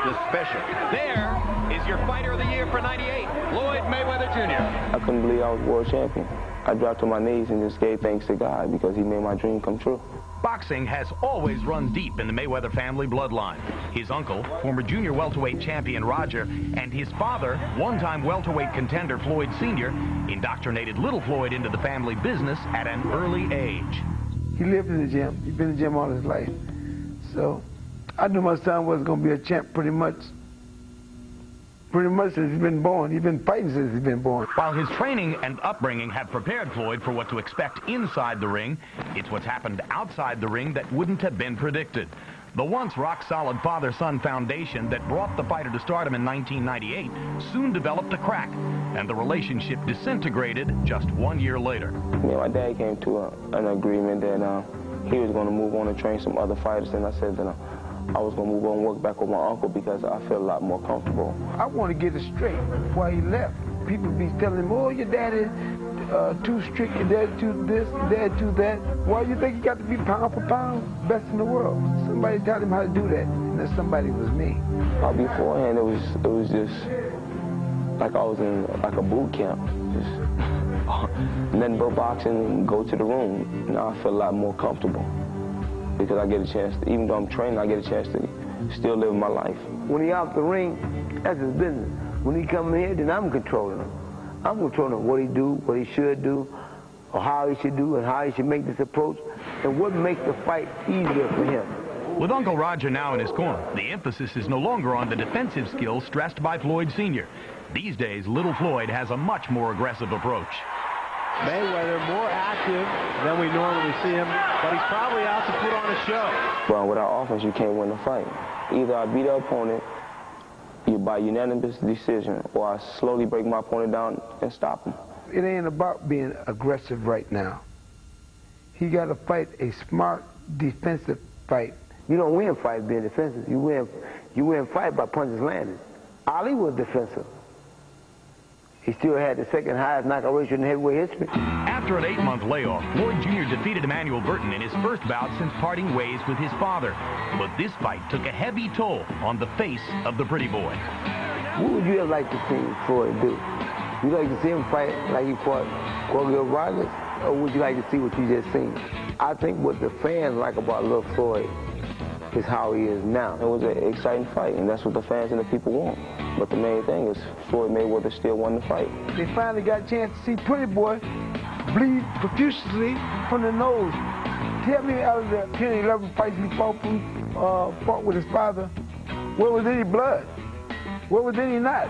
the special. There is your fighter of the year for 98, Floyd Mayweather Jr. I couldn't believe I was world champion. I dropped to my knees and just gave thanks to God because he made my dream come true. Boxing has always run deep in the Mayweather family bloodline. His uncle, former junior welterweight champion Roger, and his father, one-time welterweight contender Floyd Sr., indoctrinated little Floyd into the family business at an early age. He lived in the gym. He's been in the gym all his life. So I knew my son was going to be a champ pretty much since he's been born. He's been fighting since he's been born. While his training and upbringing have prepared Floyd for what to expect inside the ring, it's what's happened outside the ring that wouldn't have been predicted. The once rock-solid father-son foundation that brought the fighter to stardom in 1998 soon developed a crack, and the relationship disintegrated just 1 year later. Me and my dad came to an agreement that he was going to move on and train some other fighters, and I said that I was going to move on and work back with my uncle because I feel a lot more comfortable. I want to get it straight why he left. People be telling him, oh, your dad is too strict, your dad too this, your dad too that. Why do you think he got to be pound for pound best in the world? Somebody taught him how to do that, and that somebody was me. Beforehand, it was just like I was in like a boot camp. Just nothing but boxing and go to the room. Now I feel a lot more comfortable because I get a chance to, even though I'm training, I get a chance to still live my life. When he out the ring, that's his business. When he come in here, then I'm controlling him. I'm controlling what he do, what he should do, or how he should do, and how he should make this approach, and what makes the fight easier for him. With Uncle Roger now in his corner, the emphasis is no longer on the defensive skills stressed by Floyd Sr. These days, little Floyd has a much more aggressive approach. Mayweather more active than we normally see him, but he's probably out to put on a show. But without offense, you can't win the fight. Either I beat the opponent by unanimous decision, or I slowly break my opponent down and stop him. It ain't about being aggressive right now. He got to fight a smart defensive fight. You don't win fights being defensive. You win fight by punches landed. Ali was defensive. He still had the second highest knockout ratio in heavyweight history. After an 8-month layoff, Floyd Jr. defeated Emmanuel Burton in his first bout since parting ways with his father. But this fight took a heavy toll on the face of the pretty boy. What would you have liked to see Floyd do? Would you like to see him fight like he fought Corrales? Or would you like to see what you just seen? I think what the fans like about little Floyd is how he is now. It was an exciting fight, and that's what the fans and the people want. But the main thing is Floyd Mayweather still won the fight. They finally got a chance to see Pretty Boy bleed profusely from the nose. Tell me, out of the 10, 11 fights he fought with his father, where was any blood? Where was any knots?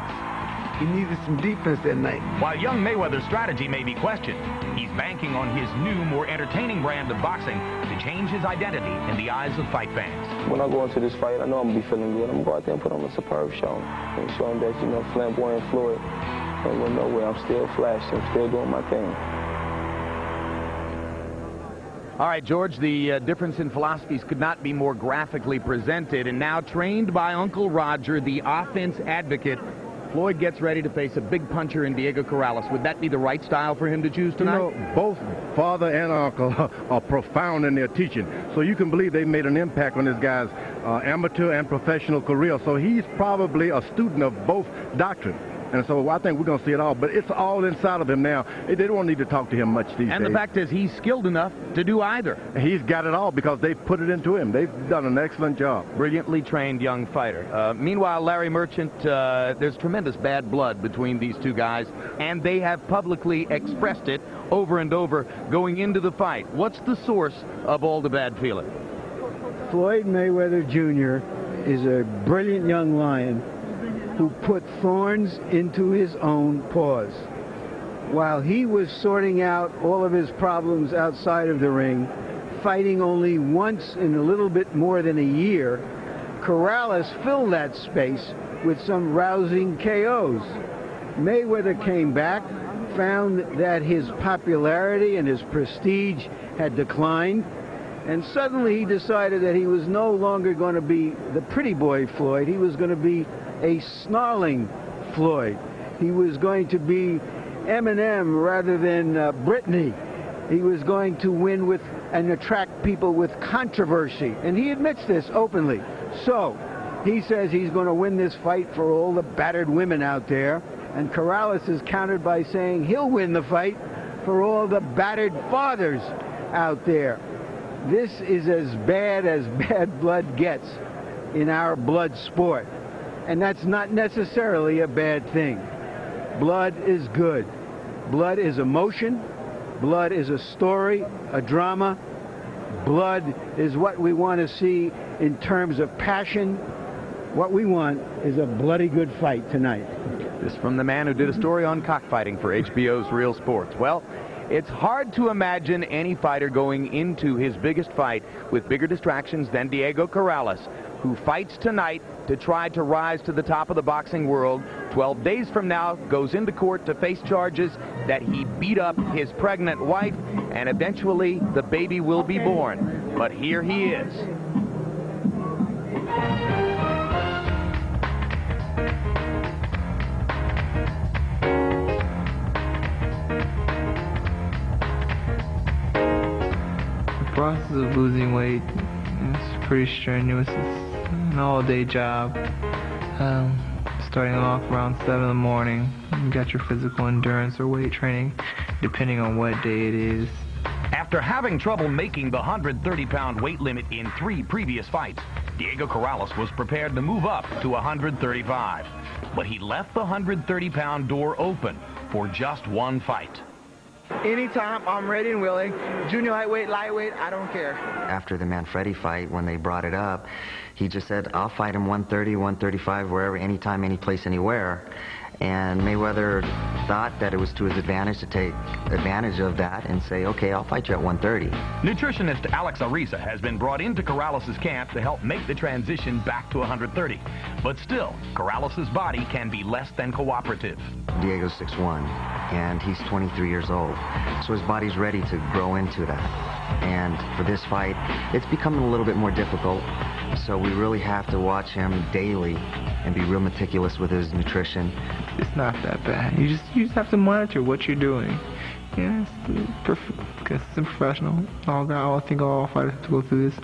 He needed some defense that night. While young Mayweather's strategy may be questioned, he's banking on his new, more entertaining brand of boxing to change his identity in the eyes of fight fans. When I go into this fight, I know I'm going to be feeling good. I'm going to go out there and put on a superb show and show him that, you know, flamboyant Floyd ain't going nowhere. I'm still flashing. I'm still doing my thing. All right, George, the difference in philosophies could not be more graphically presented. And now, trained by Uncle Roger, the offense advocate, Floyd gets ready to face a big puncher in Diego Corrales. Would that be the right style for him to choose tonight? You know, both father and uncle are profound in their teaching. So you can believe they made an impact on this guy's amateur and professional career. So he's probably a student of both doctrine. And so I think we're going to see it all. But it's all inside of him now. They don't need to talk to him much these days. And the fact is he's skilled enough to do either. He's got it all because they've put it into him. They've done an excellent job. Brilliantly trained young fighter. Meanwhile, Larry Merchant, there's tremendous bad blood between these two guys, and they have publicly expressed it over and over going into the fight. What's the source of all the bad feeling? Floyd Mayweather Jr. is a brilliant young lion who put thorns into his own paws. While he was sorting out all of his problems outside of the ring, fighting only once in a little bit more than a year, Corrales filled that space with some rousing KOs. Mayweather came back, found that his popularity and his prestige had declined, and suddenly he decided that he was no longer going to be the pretty boy Floyd. He was going to be a snarling Floyd. He was going to be Eminem rather than Britney. He was going to win with and attract people with controversy, and he admits this openly. So He says he's going to win this fight for all the battered women out there. And Corrales is countered by saying he'll win the fight for all the battered fathers out there. This is as bad blood gets in our blood sport. And that's not necessarily a bad thing. Blood is good. Blood is emotion. Blood is a story, a drama. Blood is what we want to see in terms of passion. What we want is a bloody good fight tonight. This from the man who did a story on cockfighting for HBO's Real Sports. Well, it's hard to imagine any fighter going into his biggest fight with bigger distractions than Diego Corrales, who fights tonight to try to rise to the top of the boxing world. 12 days from now, goes into court to face charges that he beat up his pregnant wife, and eventually the baby will be born. But here he is. The process of losing weight is pretty strenuous. It's an all-day job. Starting off around 7 in the morning, you got your physical endurance or weight training, depending on what day it is. After having trouble making the 130-pound weight limit in 3 previous fights, Diego Corrales was prepared to move up to 135. But he left the 130-pound door open for just one fight. Anytime, I'm ready and willing. Junior lightweight, lightweight, I don't care. After the Manfredi fight, when they brought it up, he just said, I'll fight him 130, 135, wherever, anytime, any place, anywhere. And Mayweather thought that it was to his advantage to take advantage of that and say, okay, I'll fight you at 130. Nutritionist Alex Ariza has been brought into Corrales' camp to help make the transition back to 130. But still, Corrales' body can be less than cooperative. Diego's 6'1", and he's 23 years old. So his body's ready to grow into that. And for this fight, it's becoming a little bit more difficult. So we really have to watch him daily and be real meticulous with his nutrition. It's not that bad. You just have to monitor what you're doing. Yeah, it's professional. I think all fighters have to go through this.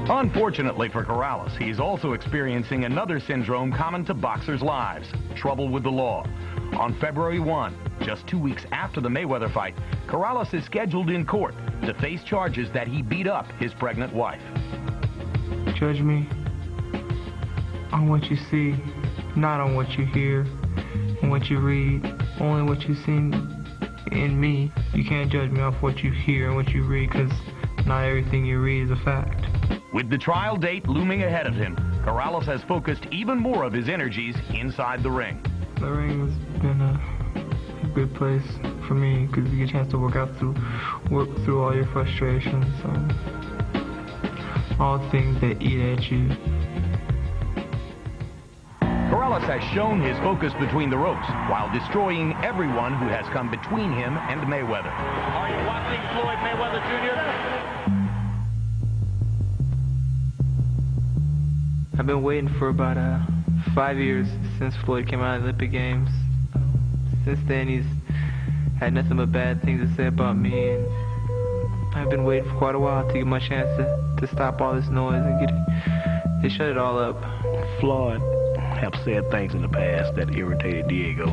Unfortunately for Corrales, he's also experiencing another syndrome common to boxers' lives: trouble with the law. On February 1, just 2 weeks after the Mayweather fight, Corrales is scheduled in court to face charges that he beat up his pregnant wife. Judge me on what you see, not on what you hear and what you read, only what you see in me. You can't judge me off what you hear and what you read, because not everything you read is a fact. With the trial date looming ahead of him, Corrales has focused even more of his energies inside the ring. The ring has been a good place for me, because you get a chance to work through all your frustrations, all things that eat at you. Corrales has shown his focus between the ropes while destroying everyone who has come between him and Mayweather. Are you watching Floyd Mayweather Jr.? I've been waiting for about 5 years since Floyd came out of the Olympic Games. Since then, he's had nothing but bad things to say about me, and I've been waiting for quite a while to get my chance to stop all this noise and shut it all up. Floyd have said things in the past that irritated Diego.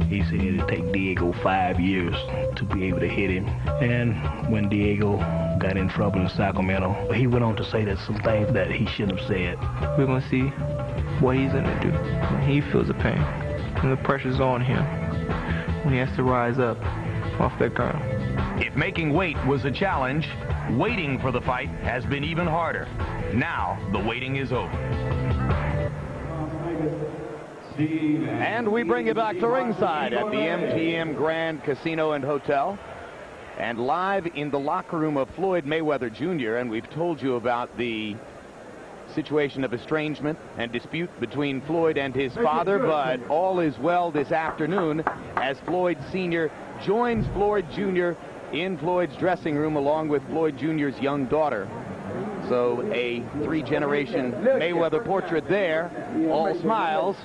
He said it'd take Diego 5 years to be able to hit him. And when Diego got in trouble in Sacramento, he went on to say that some things that he shouldn't have said. We're going to see what he's going to do. He feels the pain, and the pressure's on him when he has to rise up off that ground. If making weight was a challenge, waiting for the fight has been even harder. Now, the waiting is over. And we bring you back to ringside at the MGM Grand Casino and Hotel. And live in the locker room of Floyd Mayweather Jr., and we've told you about the situation of estrangement and dispute between Floyd and his father, but all is well this afternoon as Floyd Sr. joins Floyd Jr. in Floyd's dressing room along with Floyd Jr.'s young daughter. So a 3-generation Mayweather portrait there, all smiles,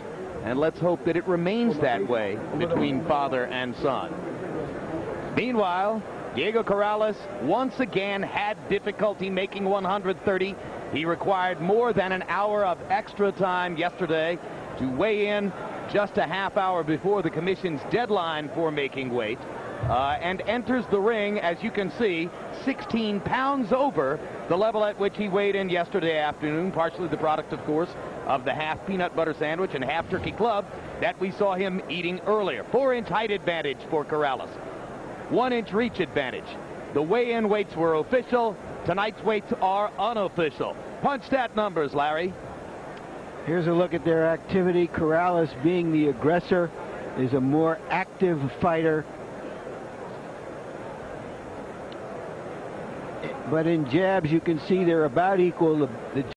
and let's hope that it remains that way between father and son. Meanwhile, Diego Corrales once again had difficulty making 130. He required more than an hour of extra time yesterday to weigh in just a half hour before the commission's deadline for making weight, and enters the ring, as you can see, 16 pounds over the level at which he weighed in yesterday afternoon, partially the product, of course, of the half peanut butter sandwich and half turkey club that we saw him eating earlier. 4-inch height advantage for Corrales. 1-inch reach advantage. The weigh-in weights were official. Tonight's weights are unofficial. Punch stat numbers, Larry. Here's a look at their activity. Corrales, being the aggressor, is a more active fighter. But in jabs, you can see they're about equal. The